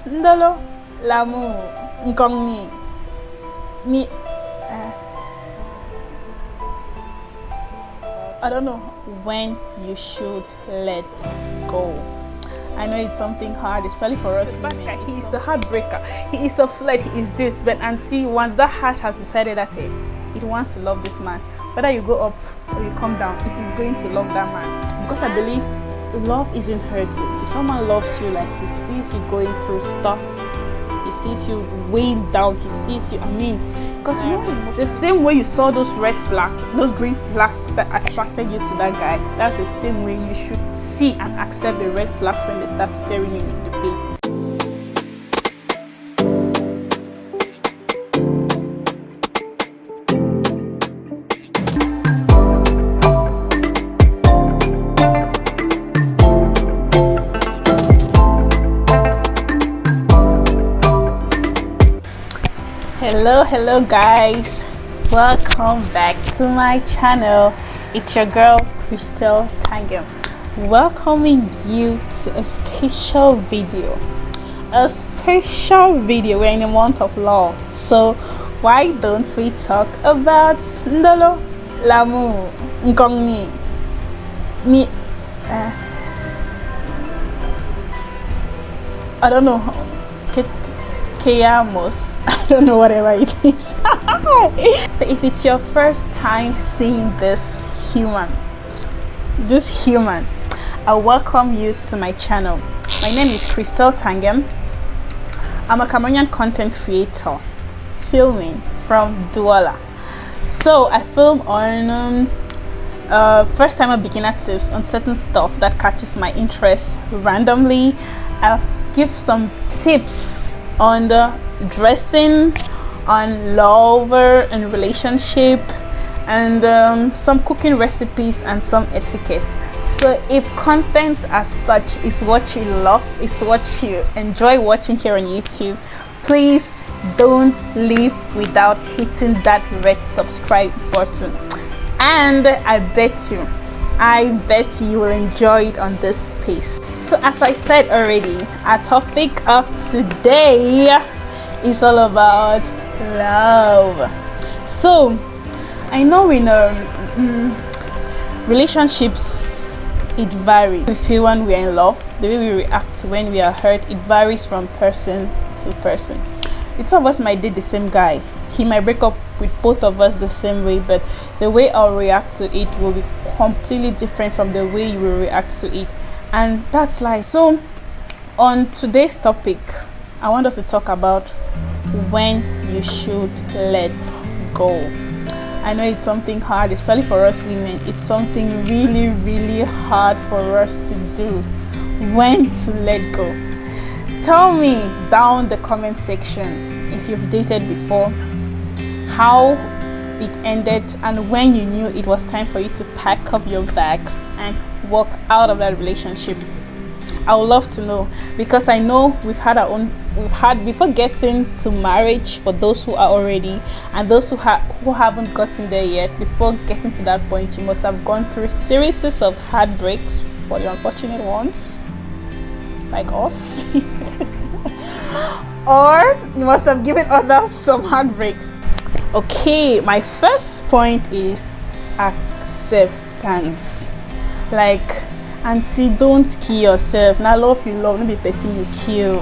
Ndolo lamu nkongni mi I don't know when you should let go. I know it's something hard, especially for us women. He is a heartbreaker. He is a flirt. He is this. But auntie, once that heart has decided that hey, it wants to love this man, whether you go up or you come down, it is going to love that man. Because I believe love isn't hurting. If someone loves you, like he sees you going through stuff, he sees you weighing down, he sees you, because you know, the same way you saw those red flags, those green flags that attracted you to that guy, that's the same way you should see and accept the red flags when they start staring you in the face. Hello guys, welcome back to my channel. It's your girl Crystal Tangem, welcoming you to a special video. We're in a month of love, so why don't we talk about Ndolo lamu nkongni mi I don't know, Keyamos. I don't know, whatever it is. So if it's your first time seeing this human, I welcome you to my channel. My name is Crystal Tangem. I'm a Cameroonian content creator filming from Douala. So I film on first time beginner tips on certain stuff that catches my interest randomly. I'll give some tips on the dressing, on love and relationship, and some cooking recipes and some etiquettes. So if content as such is what you love, is what you enjoy watching here on YouTube, please don't leave without hitting that red subscribe button. And I bet you will enjoy it on this space. So as I said already, our topic of today is all about love. So I know in relationships it varies. We feel when we are in love, the way we react when we are hurt, it varies from person to person. The two of us might date the same guy. He might break up with both of us the same way, but the way I'll react to it will be completely different from the way you will react to it, and that's life. So on today's topic, I want us to talk about when you should let go. I know it's something hard, especially for us women. It's something really hard for us to do, when to let go. Tell me down the comment section if you've dated before, how it ended, and when you knew it was time for you to pack up your bags and walk out of that relationship. I would love to know, because I know we've had before getting to marriage, for those who are already and those who haven't gotten there yet. Before getting to that point, you must have gone through series of heartbreaks, for the unfortunate ones like us. Or you must have given others some heartbreaks. Okay, my first point is acceptance. Like, auntie, don't kill yourself. Now love you love, not be person you kill.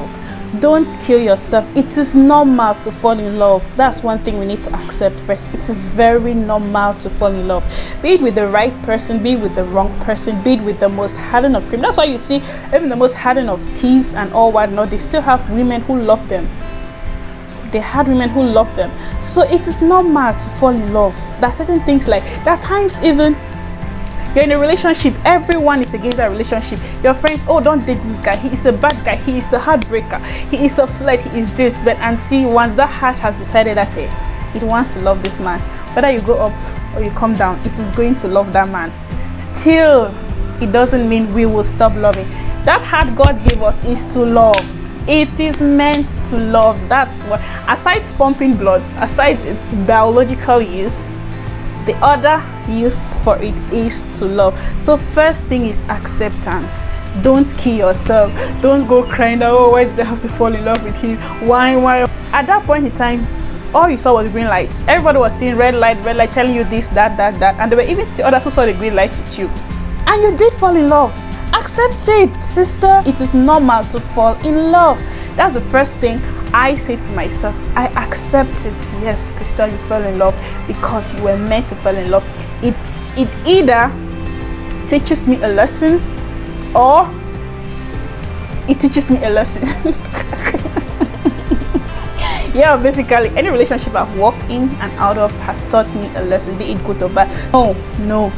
Don't kill yourself. It is normal to fall in love. That's one thing we need to accept first. It is very normal to fall in love, be it with the right person, be it with the wrong person, be it with the most hardened of criminals. That's why you see even the most hardened of thieves and all whatnot, they still have women who love them. They had women who love them. So it is normal to fall in love. There are certain things like that. Times even you're in a relationship, everyone is against that relationship. Your friends, oh, don't date this guy, he is a bad guy, he is a heartbreaker, he is a flirt, he is this. But auntie, once that heart has decided that hey, it wants to love this man, whether you go up or you come down, it is going to love that man. Still, it doesn't mean we will stop loving. That heart God gave us is to love. It is meant to love. That's what, aside pumping blood, aside its biological use, The other use for it is to love. So first thing is acceptance. Don't kill yourself. Don't go crying that, oh, why did I have to fall in love with him? Why? At that point in time, all you saw was green light. Everybody was seeing red light, telling you this, that, and there were even others who saw the green light with you. And you did fall in love. Accept it, sister. It is normal to fall in love. That's the first thing I say to myself. I accept it. Yes, Crystal, you fell in love because you were meant to fall in love. It either teaches me a lesson or it teaches me a lesson. Yeah, basically any relationship I've walked in and out of has taught me a lesson, be it good or bad. No.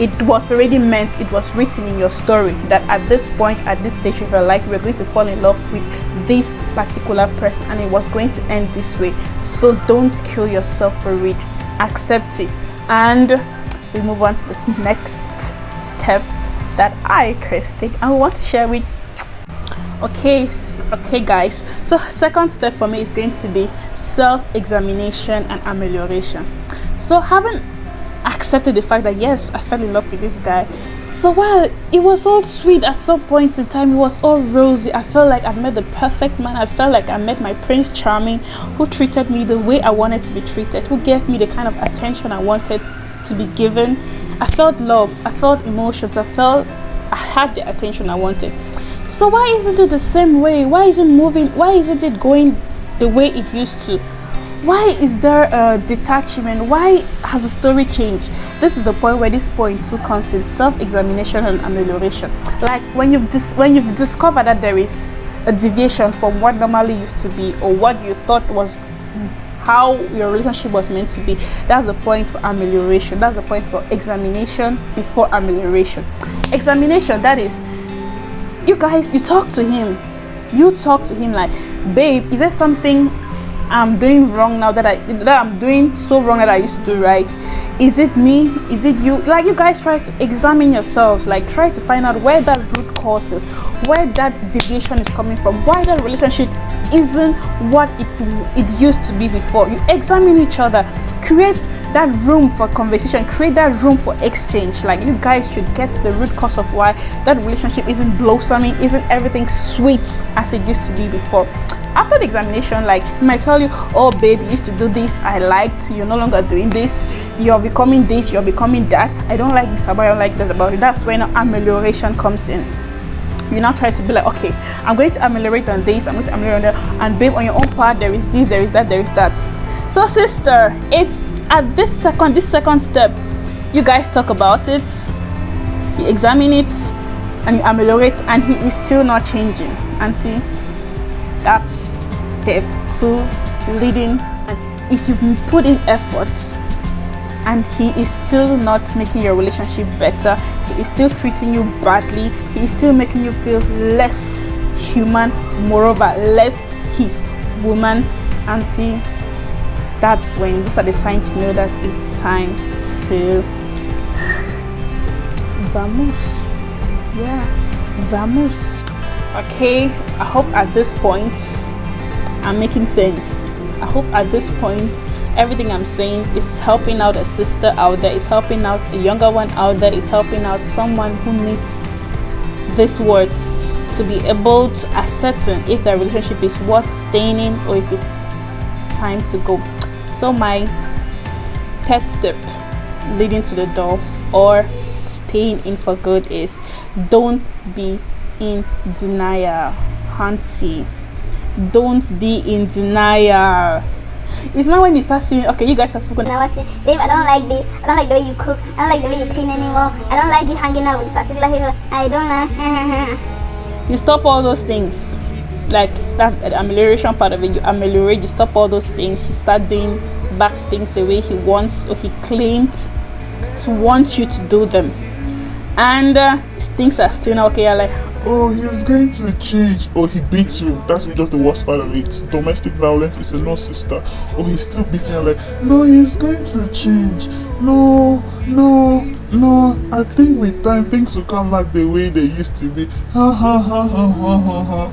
It was already meant, it was written in your story that at this point, at this stage of your life, we're going to fall in love with this particular person and it was going to end this way. So don't kill yourself for it. Accept it. And we move on to this next step that I, Chris, take and we want to share with. Okay guys, so second step for me is going to be self-examination and amelioration. So having accepted the fact that yes, I fell in love with this guy, so while it was all sweet at some point in time, it was all rosy, I felt like I'd met the perfect man, I felt like I met my Prince Charming, who treated me the way I wanted to be treated, who gave me the kind of attention I wanted to be given. I felt love, I felt emotions, I felt I had the attention I wanted. So why isn't it the same way? Why isn't it going the way it used to? Why is there a detachment? Why has the story changed? This is the point where this point 2 comes in: self-examination and amelioration. Like when you've discovered that there is a deviation from what normally used to be or what you thought was how your relationship was meant to be, that's the point for amelioration. That's the point for examination before amelioration. Examination, that is, you guys, you talk to him like, babe, is there something I'm doing wrong now that I'm doing so wrong that I used to do right? Is it me? Is it you? Like, you guys try to examine yourselves, like try to find out where that root cause is, where that deviation is coming from, why that relationship isn't what it used to be before. You examine each other, create that room for conversation, create that room for exchange. Like, you guys should get to the root cause of why that relationship isn't blossoming, isn't everything sweet as it used to be before. After the examination, like, he might tell you, oh babe, you used to do this, I liked, you're no longer doing this, you're becoming this, you're becoming that, I don't like this about you, I don't like that about it. That's when amelioration comes in. You now try to be like, okay, I'm going to ameliorate on this, I'm going to ameliorate on that, and babe, on your own part, there is this, there is that, there is that. So sister, if at this second step, you guys talk about it, you examine it, and you ameliorate, and he is still not changing, auntie, that's step 2 leading. And if you've put in efforts and he is still not making your relationship better, he is still treating you badly, he is still making you feel less human, moreover less his woman, auntie, that's when those are the signs to know that it's time to vamos. Yeah, vamos. Okay, I hope at this point I'm making sense. I hope at this point everything I'm saying is helping out a sister out there, is helping out a younger one out there, is helping out someone who needs these words to be able to ascertain if their relationship is worth staying in or if it's time to go. So my third step leading to the door or staying in for good is don't be in denial. Auntie, don't be in denial. It's not when you start seeing, okay, you guys have spoken. Now what? Babe, I don't like this. I don't like the way you cook. I don't like the way you clean anymore. I don't like you hanging out with this particular people. I don't like. You stop all those things. Like, that's the amelioration part of it. You ameliorate, you stop all those things. You start doing back things the way he wants or he claimed to want you to do them. And things are still not okay. You're like, oh, he's going to change, or he beats you. That's just the worst part of it. Domestic violence is a no, sister. Or he's still beating you. Like, no, he's going to change. No, I think with time things will come back the way they used to be. Ha ha ha ha ha ha ha.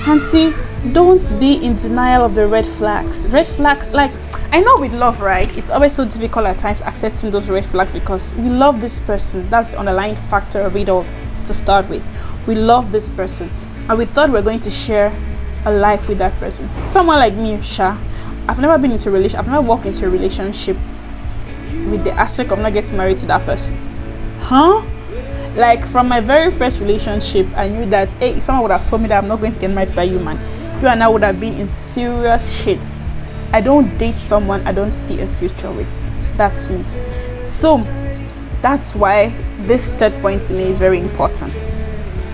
Auntie, don't be in denial of the red flags. Red flags, like, I know with love, right, it's always so difficult at times accepting those red flags because we love this person. That's the underlying factor of it all to start with. We love this person and we thought we're going to share a life with that person. Someone like me, Sha, I've never been into a relationship, I've never walked into a relationship with the aspect of not getting married to that person. Like from my very first relationship, I knew that, hey, if someone would have told me that I'm not going to get married to that human, you and I would have been in serious shit. I don't date someone I don't see a future with. That's me. So that's why this third point to me is very important.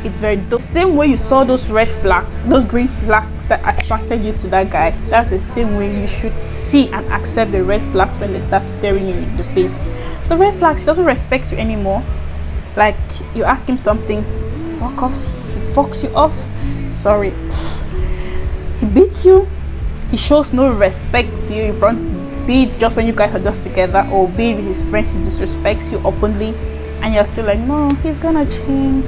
It's very the same way you saw those red flags, those green flags that attracted you to that guy. That's the same way you should see and accept the red flags when they start staring you in the face. The red flags, he doesn't respect you anymore. Like you ask him something, fuck off, he fucks you off. Sorry, he beats you. He shows no respect to you in front, be it just when you guys are just together, or be it with his friends, he disrespects you openly, and you're still like, no, he's gonna change.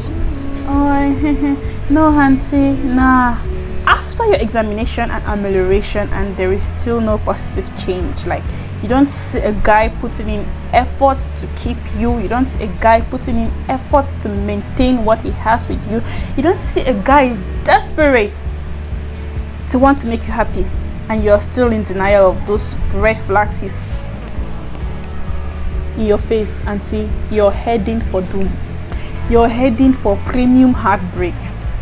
Oh, no, Hansi, nah. After your examination and amelioration, and there is still no positive change, like you don't see a guy putting in effort to keep you, you don't see a guy putting in effort to maintain what he has with you, you don't see a guy desperate to want to make you happy, and you're still in denial of those red flags he's in your face, and see you're heading for doom. You're heading for premium heartbreak.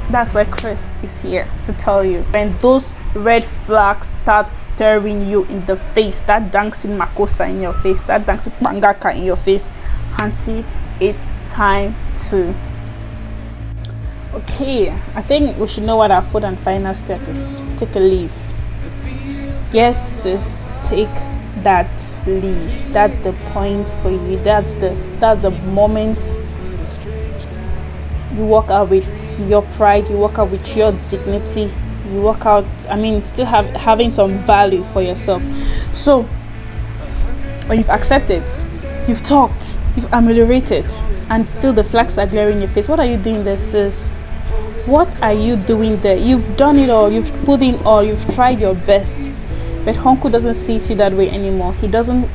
That's why Chris is here to tell you. When those red flags start staring you in the face, that dancing makosa in your face, that dancing pangaka in your face, Hansi, it's time to. Okay, I think we should know what our fourth and final step is. Take a leave. Yes, sis, take that leave. That's the point for you. That's the moment you walk out with your pride, you walk out with your dignity, you walk out, still having some value for yourself. So when you've accepted, you've talked, you've ameliorated, and still the flags are glaring in your face, what are you doing there, sis? What are you doing there? You've done it all, you've put in all, you've tried your best, but Honku doesn't see you that way anymore. He doesn't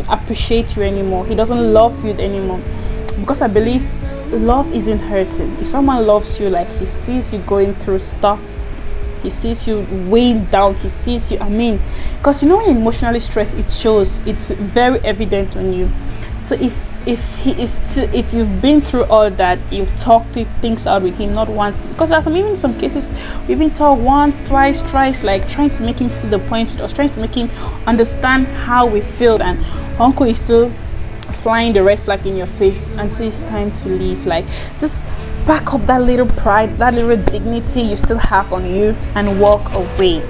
appreciate you anymore. He doesn't love you anymore, because I believe love isn't hurting. If someone loves you, like he sees you going through stuff, he sees you weighing down, he sees you, because when you're emotionally stressed, it shows, it's very evident on you. So if you've been through all that, you've talked things out with him, not once, because there's even some cases we've been talked once, twice, thrice, like trying to make him see the point with us, trying to make him understand how we feel, and Uncle is still flying the red flag in your face until it's time to leave. Like, just back up that little pride, that little dignity you still have on you, and walk away.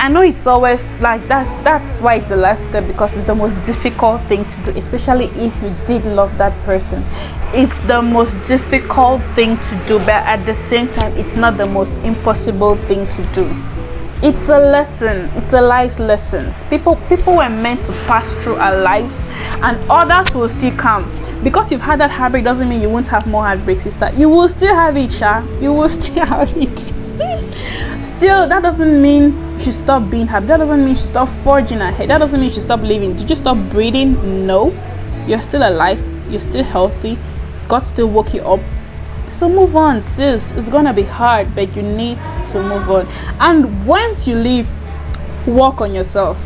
I know it's always like that's why it's the last step, because it's the most difficult thing to do, especially if you did love that person. It's the most difficult thing to do, but at the same time it's not the most impossible thing to do. It's a lesson, it's a life's lessons. People were meant to pass through our lives, and others will still come. Because you've had that heartbreak doesn't mean you won't have more heartbreak, sister. You will still have it, Sha. You will still have it. Still, that doesn't mean you should stop being happy. That doesn't mean you should stop forging ahead. That doesn't mean you should stop living. Did you stop breathing? No. You're still alive. You're still healthy. God still woke you up. So move on, sis. It's gonna be hard, but you need to move on. And once you leave, work on yourself.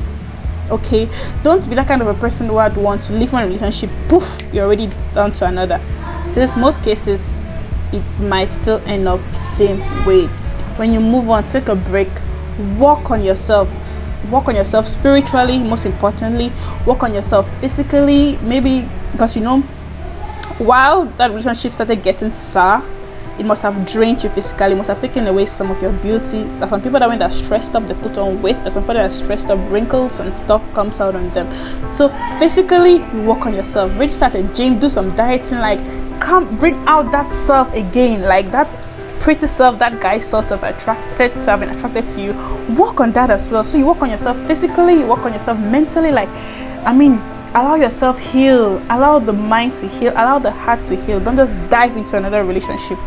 Okay? Don't be that kind of a person who would want to leave one relationship, poof, you're already down to another. Sis, most cases it might still end up same way. When you move on, take a break, work on yourself. Work on yourself spiritually, most importantly. Work on yourself physically, maybe because while that relationship started getting sour, it must have drained you physically, it must have taken away some of your beauty. There's some people that when they're stressed up, they put on weight. There's some people that are stressed up, wrinkles and stuff comes out on them. So physically, you work on yourself. Reach start a gym, do some dieting, like bring out that self again, like that pretty self that guy sort of attracted to you. Work on that as well. So you work on yourself physically, you work on yourself mentally, allow yourself heal, allow the mind to heal, allow the heart to heal. Don't just dive into another relationship.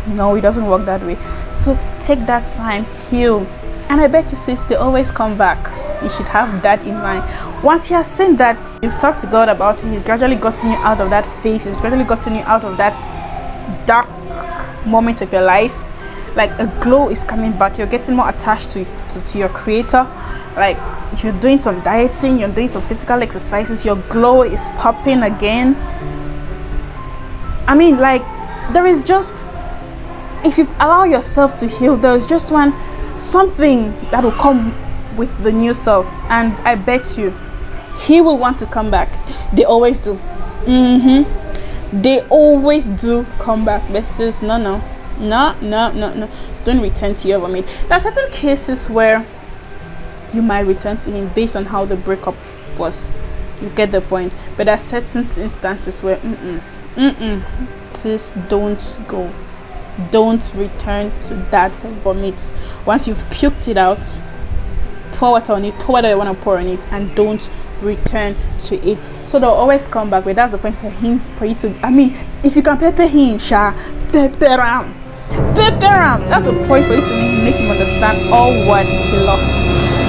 No, it doesn't work that way. So take that time, heal, and I bet you, sis, they always come back. You should have that in mind. Once he has seen that, you've talked to God about it, he's gradually gotten you out of that phase, he's gradually gotten you out of that dark moment of your life. Like a glow is coming back, you're getting more attached to your creator. Like if you're doing some dieting, you're doing some physical exercises, your glow is popping again. I mean, like, there is just, if you allow yourself to heal, there's just something that will come with the new self, and I bet you he will want to come back. They always do. They always do come back. But sis, no, don't return to your vomit. There are certain cases where you might return to him based on how the breakup was. You get the point. But there are certain instances where sis, don't go. Don't return to that vomit. Once you've puked it out, pour water on it, pour whatever you want to pour on it, and don't return to it. So they'll always come back. But that's the point for him, for you to, I mean, if you can pepper him, pepper him. That's the point for you to make him understand all what he lost.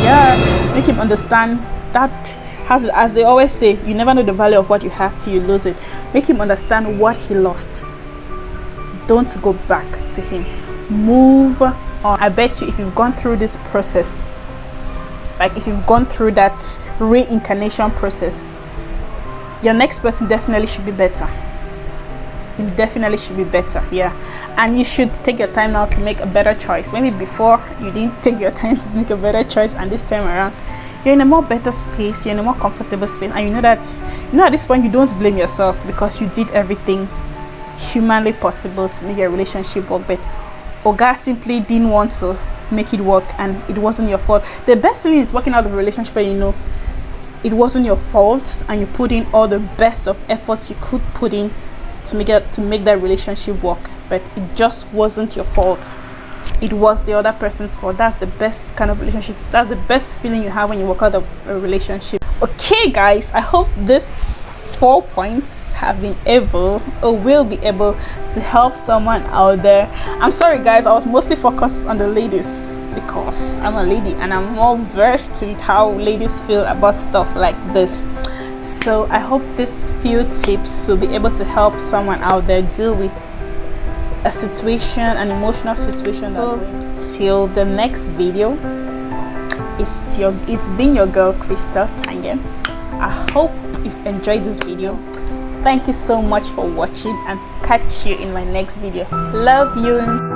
Yeah, make him understand that, as they always say, you never know the value of what you have till you lose it. Make him understand what he lost. Don't go back to him. Move on. I bet you if you've gone through this process, like if you've gone through that reincarnation process, your next person definitely should be better. It definitely should be better. Yeah, and you should take your time now to make a better choice. Maybe before you didn't take your time to make a better choice, and this time around you're in a more better space, you're in a more comfortable space, and you know at this point you don't blame yourself, because you did everything humanly possible to make your relationship work, but Oga simply didn't want to make it work, and it wasn't your fault. The best thing is working out of a relationship where you know it wasn't your fault, and you put in all the best of effort you could put in to make that relationship work, but it just wasn't your fault. It was the other person's fault. That's the best kind of relationship. That's the best feeling you have when you walk out of a relationship. Okay guys, I hope this 4 points have been able, or will be able, to help someone out there. I'm sorry guys, I was mostly focused on the ladies because I'm a lady and I'm more versed with how ladies feel about stuff like this. So I hope these few tips will be able to help someone out there deal with a situation, an emotional situation. So till the next video, it's been your girl Crystal Tange. I hope you've enjoyed this video. Thank you so much for watching, and catch you in my next video. Love you.